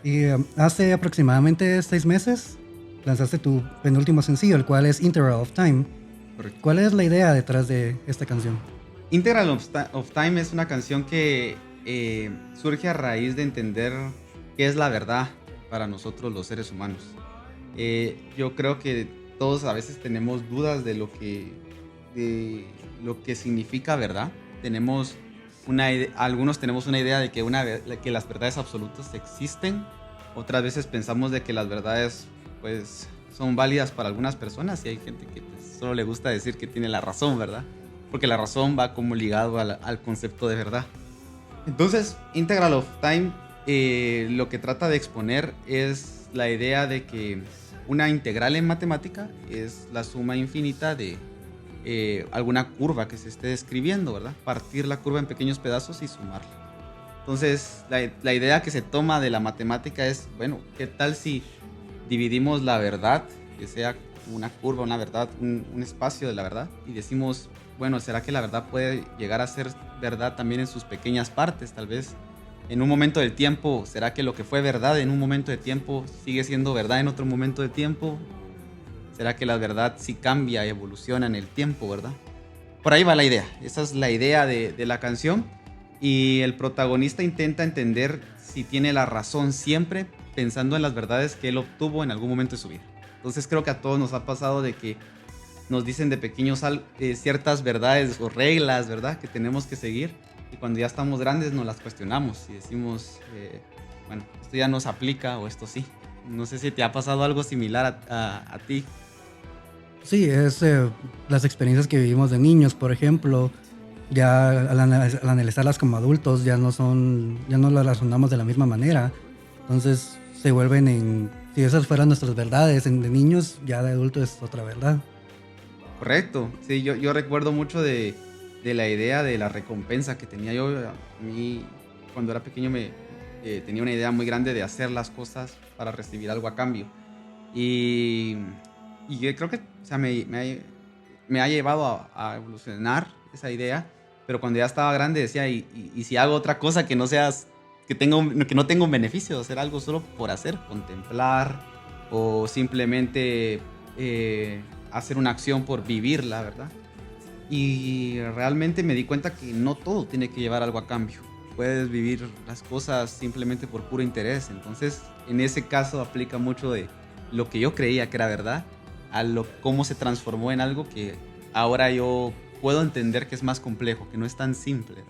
Y hace aproximadamente 6 meses lanzaste tu penúltimo sencillo, el cual es Integral of Time. Correcto. ¿Cuál es la idea detrás de esta canción? Integral of Time es una canción que surge a raíz de entender qué es la verdad para nosotros los seres humanos. Yo creo que todos a veces tenemos dudas de lo que significa verdad. Algunos tenemos una idea de que las verdades absolutas existen. Otras veces pensamos de que las verdades pues son válidas para algunas personas y hay gente que pues, solo le gusta decir que tiene la razón, ¿verdad? Porque la razón va como ligado al concepto de verdad. Entonces, Integral of Time lo que trata de exponer es la idea de que una integral en matemática es la suma infinita de alguna curva que se esté describiendo, ¿verdad? Partir la curva en pequeños pedazos y sumarla. Entonces, la idea que se toma de la matemática es, bueno, ¿qué tal si dividimos la verdad, que sea una curva, una verdad, un espacio de la verdad, y decimos, bueno, ¿será que la verdad puede llegar a ser verdad también en sus pequeñas partes? Tal vez en un momento del tiempo, ¿será que lo que fue verdad en un momento de tiempo sigue siendo verdad en otro momento de tiempo? ¿Será que la verdad sí cambia, evoluciona en el tiempo, verdad? Por ahí va la idea. Esa es la idea de la canción. Y el protagonista intenta entender si tiene la razón siempre, pensando en las verdades que él obtuvo en algún momento de su vida. Entonces creo que a todos nos ha pasado de que nos dicen de pequeños ciertas verdades o reglas, ¿verdad? Que tenemos que seguir. Y cuando ya estamos grandes nos las cuestionamos y decimos, bueno, esto ya nos aplica o esto sí. No sé si te ha pasado algo similar a ti. Sí, es las experiencias que vivimos de niños, por ejemplo. Ya al analizarlas como adultos ya no las razonamos de la misma manera. Entonces se vuelven si esas fueran nuestras verdades de niños, ya de adulto es otra verdad. Correcto, sí, yo recuerdo mucho de la idea de la recompensa que tenía yo. A mí, cuando era pequeño, tenía una idea muy grande de hacer las cosas para recibir algo a cambio. Y, y yo creo que o sea, me ha llevado a evolucionar esa idea, pero cuando ya estaba grande decía, y si hago otra cosa que no seas, que no tenga un beneficio, hacer algo solo por hacer, contemplar o simplemente hacer una acción por vivirla, ¿verdad? Y realmente me di cuenta que no todo tiene que llevar algo a cambio. Puedes vivir las cosas simplemente por puro interés. Entonces, en ese caso aplica mucho de lo que yo creía que era verdad cómo se transformó en algo que ahora yo puedo entender que es más complejo, que no es tan simple.